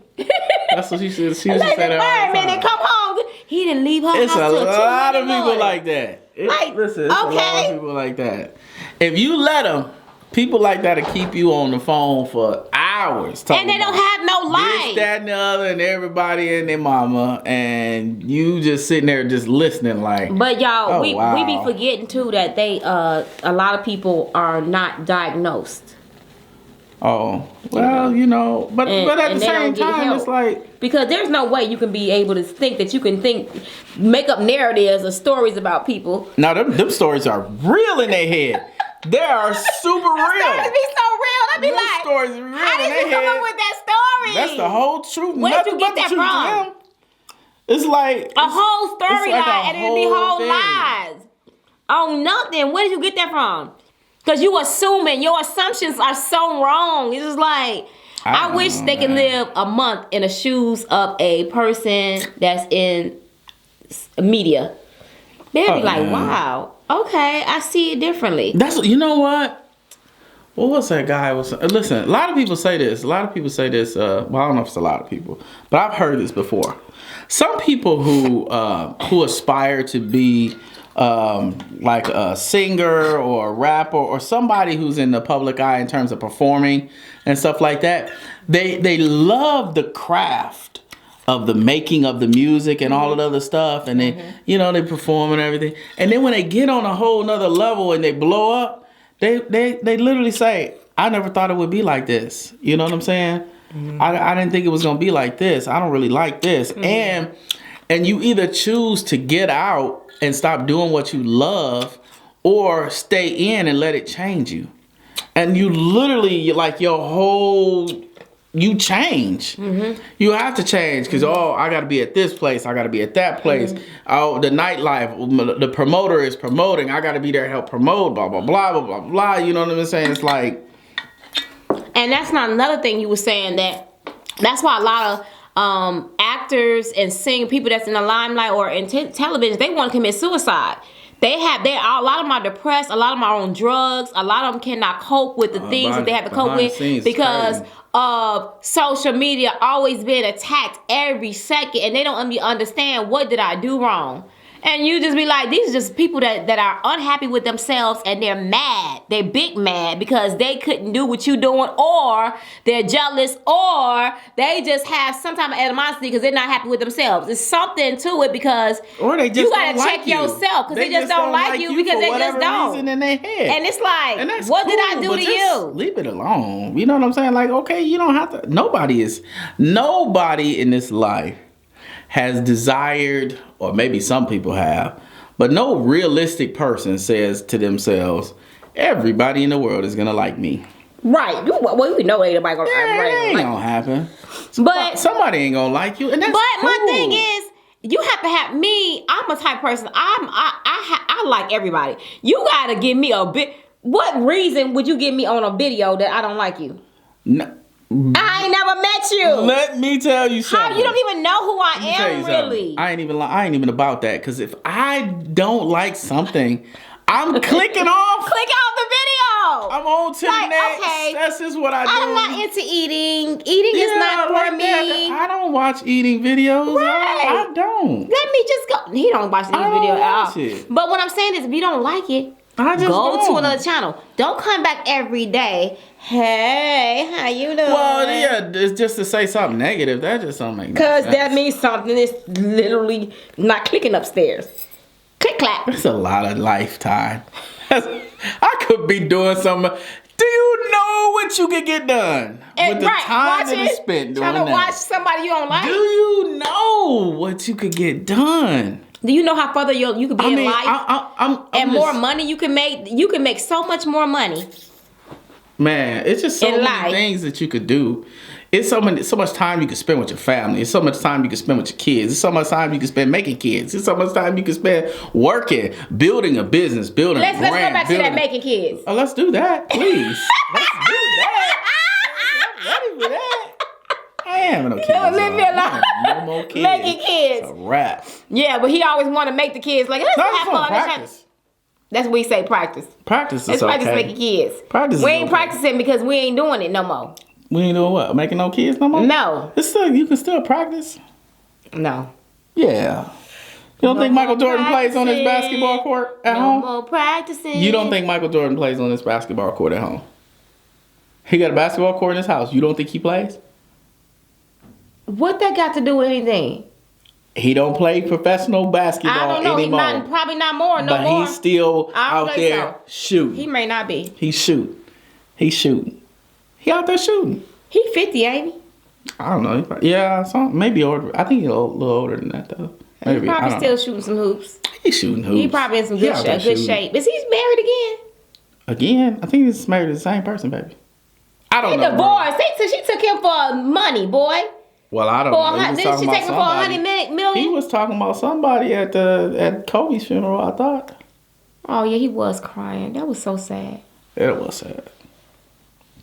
That's what she said. She used to say that all the time. Fireman come home. He didn't leave her house till 2 in the morning. It's a lot of people like that. Listen, it's a lot of people like that. If you let them, people like that will keep you on the phone for hours. And they don't have no life. This, that, and the other, and everybody and their mama, and you just sitting there just listening like. But y'all, we be forgetting too that a lot of people are not diagnosed. Oh, well, but at the same time, it's like... Because there's no way you can be able to think that you can make up narratives or stories about people. Now, them stories are real in their head. They are super real. Stories be so real. I be like, stories are real how did you come up with that story? That's the whole truth. Where did you get that from? It's like... A whole storyline, and it'd be whole lies. Oh, nothing. Where did you get that from? Because you assuming, your assumptions are so wrong. It's just like, I wish they could live a month in the shoes of a person that's in media. They'd be like, wow, okay, I see it differently. You know what? What was that guy? Listen, a lot of people say this. Well, I don't know if it's a lot of people, but I've heard this before. Some people who aspire to be like a singer or a rapper or somebody who's in the public eye in terms of performing and stuff like that, they love the craft of the making of the music and all of the other stuff, and they they perform and everything, and then when they get on a whole nother level and they blow up, they literally say, I never thought it would be like this. You know what I'm saying? I didn't think it was gonna be like this. I don't really like this. And you either choose to get out and stop doing what you love, or stay in and let it change you. And you literally, like, you change. You have to change because, I got to be at this place. I got to be at that place. Oh, the nightlife, the promoter is promoting. I got to be there to help promote, blah, blah, blah, blah, blah, blah. You know what I'm saying? It's like. And that's not another thing you were saying, that's why a lot of actors and people that's in the limelight or in television, they want to commit suicide. A lot of them are depressed. A lot of them are on drugs. A lot of them cannot cope with the things that they have to cope with because of social media always being attacked every second, and they don't understand, what did I do wrong? And you just be like, these are just people that are unhappy with themselves, and they're mad. They're big mad because they couldn't do what you're doing, or they're jealous, or they just have some type of animosity because they're not happy with themselves. It's something to it because or they just you got to check yourself because they just don't like you because they just don't. In their head. And it's like, what did I do to you? Leave it alone. You know what I'm saying? Like, okay, you don't have to. Nobody in this life has desired, or maybe some people have, but no realistic person says to themselves, everybody in the world is gonna like me. Right. Well, you know ain't nobody gonna ain't gonna happen. But somebody ain't gonna like you, and that's cool. My thing is, you have to have me. I'm a type of person. I like everybody. You gotta give me a bit. What reason would you give me on a video that I don't like you? No. I ain't never met you. Let me tell you something. How you don't even know who I am, really? I ain't even about that. Because if I don't like something, I'm clicking off. Click off the video. I'm on to the next. Okay, that's just what I do. I'm not into eating. Eating is not for me. I don't watch eating videos. Right. I don't. Let me just go. He don't watch these videos at all. But what I'm saying is, if you don't like it, go to another channel. Don't come back every day. Hey, how you doing? Well, yeah, it's just to say something negative. That just don't make no sense. Because that means something is literally not clicking upstairs. Click clap. It's a lot of lifetime. I could be doing something. Do you know what you could get done with the time that is spent doing that? Trying to watch somebody you don't like. Do you know what you could get done? Do you know how further you could be in life? And more money you can make. You can make so much more money. Man, it's just so many things that you could do. It's so much time you can spend with your family. It's so much time you can spend with your kids. It's so much time you can spend making kids. It's so much time you can spend working, building a business, building a brand. Let's go back to that making kids. Oh, let's do that, please. Let's do that. I'm ready for that. I ain't having no kids. Leave me alone. No more kids. Making kids. It's a wrap. Yeah, but he always want to make the kids like, let's have fun. Practice. That's what we say, practice. Practice is Let's practice making kids. Practice. We ain't practicing because we ain't doing it no more. We ain't doing what? Making no kids no more? No. You can still practice. No. Yeah. You don't think Michael Jordan plays on his basketball court at home? No more practicing. You don't think Michael Jordan plays on his basketball court at home? He got a basketball court in his house. You don't think he plays? What that got to do with anything? He don't play professional basketball anymore. I don't know. Probably not more. No more. But he's still out there shooting. He may not be. He's shooting. He out there shooting. He 50, ain't he? I don't know. Maybe older. I think he's a little older than that though. Maybe. He probably still shooting some hoops. He's shooting hoops. He probably in some good shape. Is he married again? Again? I think he's married to the same person, baby. I don't know. He divorced. She took him for money, boy. Well, I don't know. Didn't she take him for $100 million? He was talking about somebody at Kobe's funeral, I thought. Oh yeah, he was crying. That was so sad. It was sad.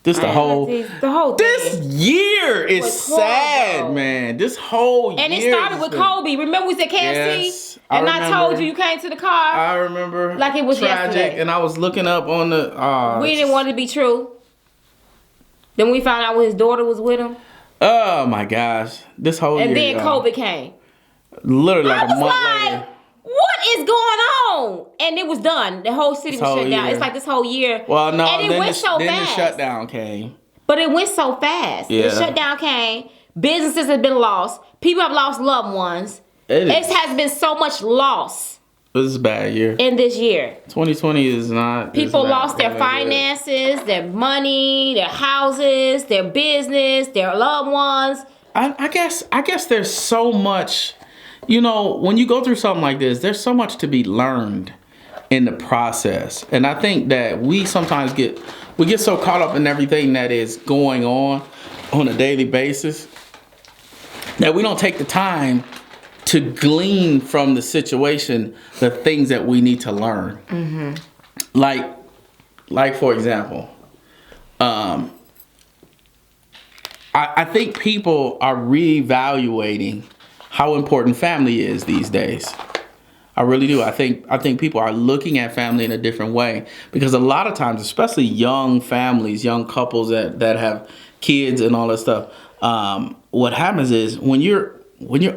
The whole this year is sad, man. This whole year. And it started with Kobe. Remember we said KFC? Yes, I told you came to the car. I remember. Like it was tragic. yesterday. And I was looking up on the. We didn't want it to be true. Then we found out when his daughter was with him. Oh my gosh. This whole And year. then COVID came. Literally like I a was month like, later. what is going on? And it was done. The whole city was shut down. Year. It's like this whole year. Well, no, and it went so then fast. the shutdown came. But it went so fast. Yeah. The shutdown came. Businesses have been lost. People have lost loved ones. It has been so much loss. This is a bad year. In this year. 2020 is not. People lost their finances, their money, their houses, their business, their loved ones. I guess there's so much, you know, when you go through something like this, there's so much to be learned in the process. And I think that we sometimes get so caught up in everything that is going on a daily basis that we don't take the time to glean from the situation the things that we need to learn. Mm-hmm. Like for example, I think people are reevaluating how important family is these days. I really do. I think people are looking at family in a different way, because a lot of times, especially young families, young couples that have kids and all that stuff, what happens is when you're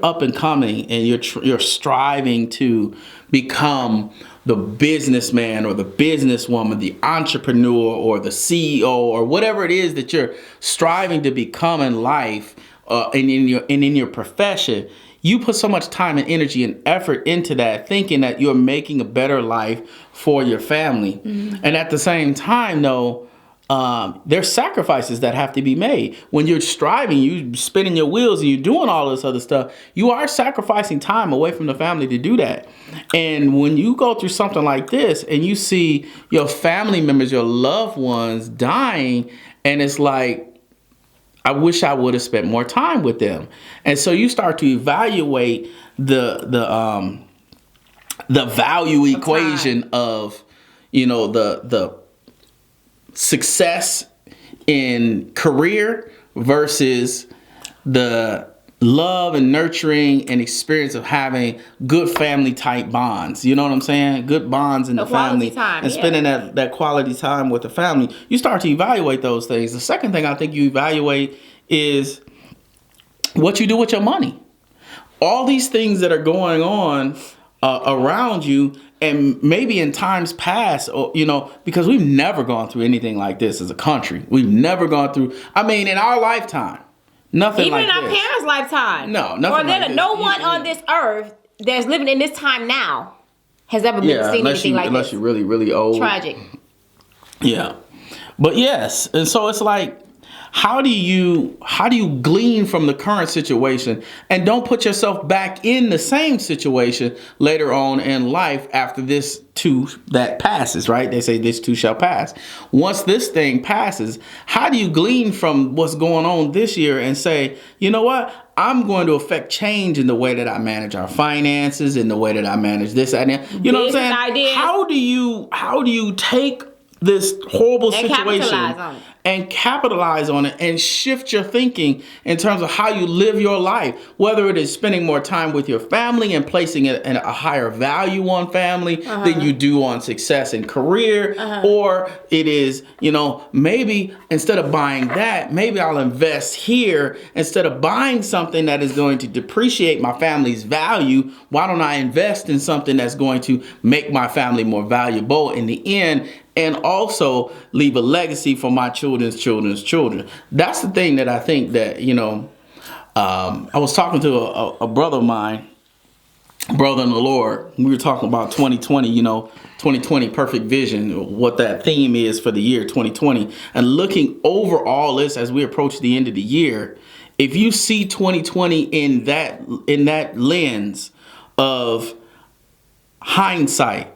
up and coming and you're striving to become the businessman or the businesswoman, the entrepreneur or the CEO or whatever it is that you're striving to become in life, and in your profession, you put so much time and energy and effort into that, thinking that you're making a better life for your family. Mm-hmm. And at the same time, though, there's sacrifices that have to be made. When you're striving, you're spinning your wheels and you're doing all this other stuff, you are sacrificing time away from the family to do that. And when you go through something like this and you see your family members, your loved ones dying, and it's like, I wish I would have spent more time with them. And so you start to evaluate the value equation of, you know, the success in career versus the love and nurturing and experience of having good family type bonds. You know what I'm saying? Good bonds in the family time, and spending that quality time with the family. You start to evaluate those things. The second thing I think you evaluate is what you do with your money. All these things that are going on around you, and maybe in times past, or, you know, because we've never gone through anything like this as a country. We've never gone through, I mean, in our lifetime. Nothing even like in our this. parents' lifetime. No, nothing like this. No one on this earth that's living in this time now has ever been seen anything like this. Unless you're really, really old. Tragic. Yeah. But yes, and so it's like, how do you glean from the current situation and don't put yourself back in the same situation later on in life after this too that passes, right? They say this too shall pass. Once this thing passes, how do you glean from what's going on this year and say, you know what? I'm going to affect change in the way that I manage our finances, in the way that I manage this idea. You know what I'm saying? Ideas. How do you take this horrible situation and capitalize on it and shift your thinking in terms of how you live your life, whether it is spending more time with your family and placing a higher value on family than you do on success and career, or it is, you know, maybe instead of buying that, maybe I'll invest here. Instead of buying something that is going to depreciate my family's value, why don't I invest in something that's going to make my family more valuable in the end, and also leave a legacy for my children's children's children? That's the thing that I think that, you know, I was talking to a brother of mine, brother in the Lord. We were talking about 2020, you know, 2020 perfect vision, what that theme is for the year 2020. And looking over all this as we approach the end of the year, if you see 2020 in that lens of hindsight,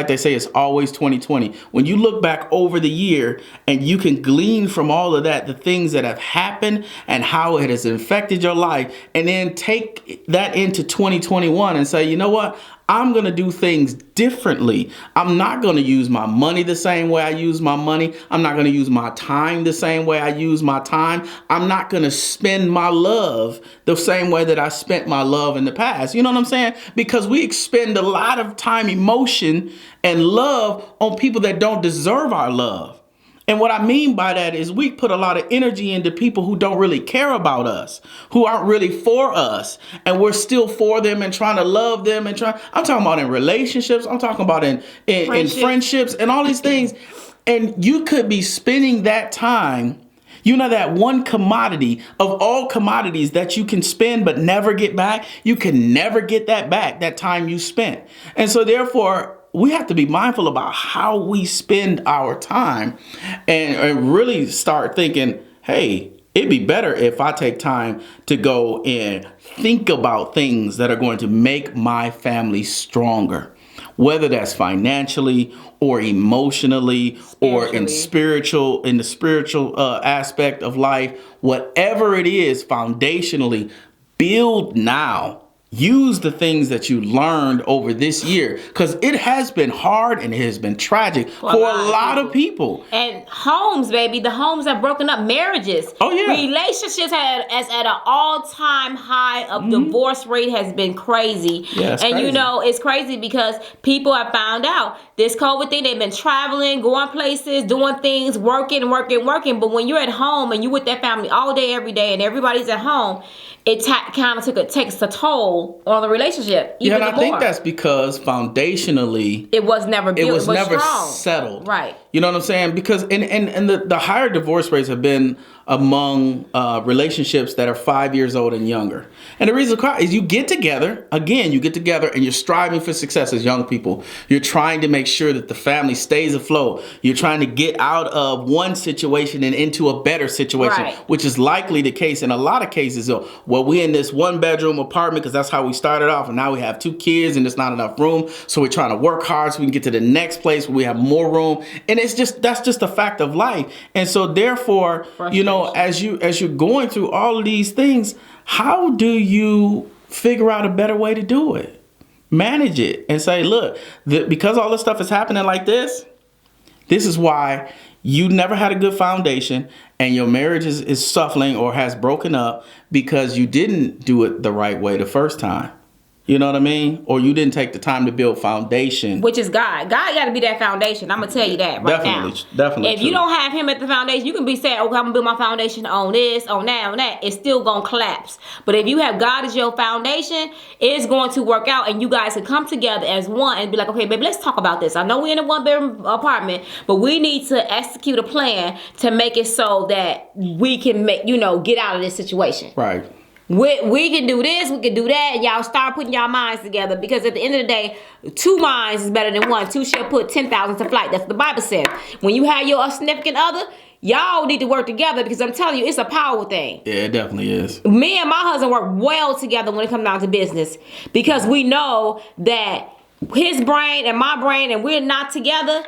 they say it's always 2020. When you look back over the year and you can glean from all of that, the things that have happened and how it has affected your life, and then take that into 2021 and say, you know what? I'm going to do things differently. I'm not going to use my money the same way I use my money. I'm not going to use my time the same way I use my time. I'm not going to spend my love the same way that I spent my love in the past. You know what I'm saying? Because we expend a lot of time, emotion, and love on people that don't deserve our love. And what I mean by that is we put a lot of energy into people who don't really care about us, who aren't really for us, and we're still for them and trying to love them and I'm talking about in relationships, I'm talking about in friendships and all these things. And you could be spending that time, that one commodity of all commodities that you can spend but never get back. You can never get that back, that time you spent. And so therefore, we have to be mindful about how we spend our time and really start thinking, hey, it'd be better if I take time to go and think about things that are going to make my family stronger, whether that's financially or emotionally or in the spiritual aspect of life, whatever it is, foundationally, build now. Use the things that you learned over this year, because it has been hard and it has been tragic for a lot of people. And homes, baby, the homes have broken up. Marriages. Oh yeah. Relationships at an all-time high of divorce rate has been crazy. Yeah, it's and crazy. It's crazy because people have found out this COVID thing. They've been traveling, going places, doing things, working. But when you're at home and you with that family all day, every day, and everybody's at home, it kind of takes a toll on the relationship. Even I think that's because foundationally it was never built. It was never strong. settled. Right. You know what I'm saying? Because and the higher divorce rates have been among relationships that are 5 years old and younger. And the reason is you get together and you're striving for success as young people. You're trying to make sure that the family stays afloat. You're trying to get out of one situation and into a better situation, right, which is likely the case in a lot of cases. Well, we're in this 1-bedroom apartment because that's how we started off, and now we have 2 kids and there's not enough room. So we're trying to work hard so we can get to the next place where we have more room. And that's just a fact of life. And so therefore, as you're going through all of these things, how do you figure out a better way to do it? Manage it and say, look, because all this stuff is happening like this is why you never had a good foundation and your marriage is suffering or has broken up because you didn't do it the right way the first time. You know what I mean? Or you didn't take the time to build foundation. Which is God. God got to be that foundation. I'm going to tell you that right now. Definitely. If you don't have him at the foundation, you can be saying, okay, I'm going to build my foundation on this, on that, on that. It's still going to collapse. But if you have God as your foundation, it's going to work out. And you guys can come together as one and be like, okay, baby, let's talk about this. I know we're in a 1-bedroom apartment, but we need to execute a plan to make it so that we can get out of this situation. Right. We can do this, we can do that, and y'all start putting y'all minds together, because at the end of the day, 2 minds is better than 1. 2 shall put 10,000 to flight. That's what the Bible said. When you have your significant other, y'all need to work together, because I'm telling you, it's a power thing. Yeah, it definitely is. Me and my husband work well together when it comes down to business, because we know that his brain and my brain, and we're not together.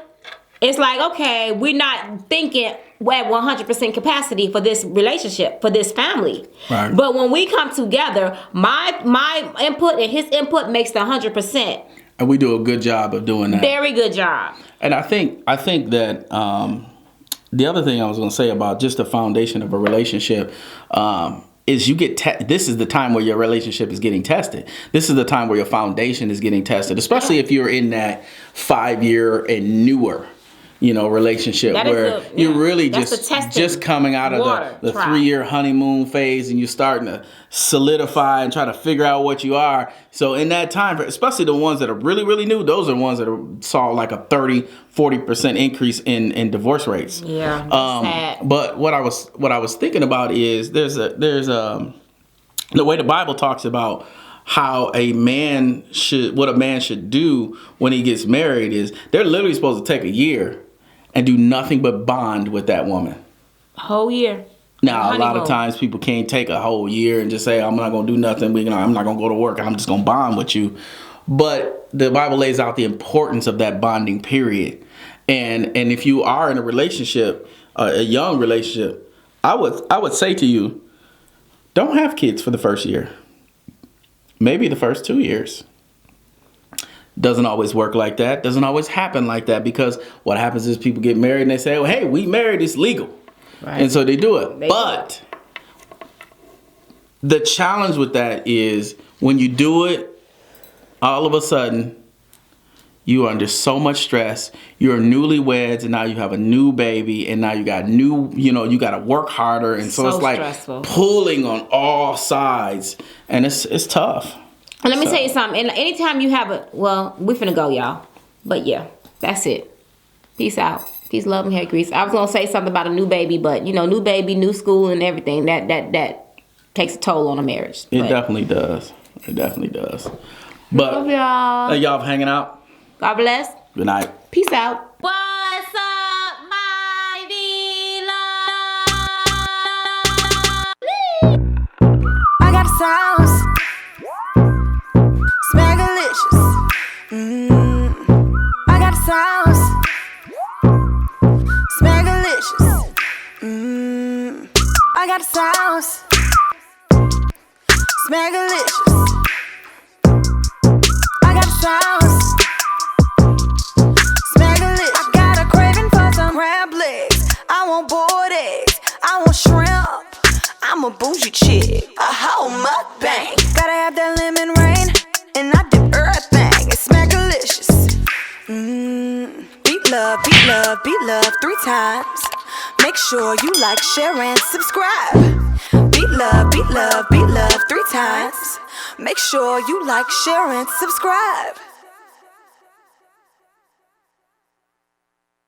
It's like, okay, we're not thinking at 100% capacity for this relationship, for this family. Right. But when we come together, my input and his input makes the 100%. And we do a good job of doing that. Very good job. And I think that the other thing I was going to say about just the foundation of a relationship is you get this is the time where your relationship is getting tested. This is the time where your foundation is getting tested, especially if you're in that 5-year and newer relationship where you're really just coming out of the 3-year honeymoon phase, and you're starting to solidify and try to figure out what you are. So in that time, especially the ones that are really, really new, those are the ones that saw like a 30-40% increase in divorce rates. Yeah. Sad. But what I was thinking about is there's the way the Bible talks about how a man should do when he gets married is they're literally supposed to take a year and do nothing but bond with that woman. Whole year. Now, a lot of times people can't take a whole year and just say, I'm not going to do nothing. I'm not going to go to work. I'm just going to bond with you. But the Bible lays out the importance of that bonding period. And if you are in a relationship, a young relationship, I would say to you, don't have kids for the first year. Maybe the first 2 years. Doesn't always work like that. Doesn't always happen like that, because what happens is people get married and they say, oh, hey, we married, it's legal. Right. And so they do it. But the challenge with that is when you do it, all of a sudden, you are under so much stress. You're newlyweds, and now you have a new baby, and now you got new, you got to work harder, and so it's like stressful. Pulling on all sides, and it's tough. And let me tell you something. And anytime you have we finna go, y'all. But yeah, that's it. Peace out. Peace, love, and hair grease. I was gonna say something about a new baby, but new baby, new school, and everything. That takes a toll on a marriage. It definitely does. It definitely does. But love y'all. Y'all hanging out. God bless. Good night. Peace out. What's up, my beloved? I got a sauce. Smackalicious. I got a sauce. Smackalicious. I got a sauce. Smackalicious. I got a sauce. Smackalicious. I got a craving for some crab legs. I want boiled eggs. I want shrimp. I'm a bougie chick. A whole mukbang. Gotta have that lemon rain. And I do everything. It's Smackalicious. Beat love, beat love, beat love 3 times. Make sure you like, share, and subscribe. Beat love, beat love, beat love 3 times. Make sure you like, share, and subscribe.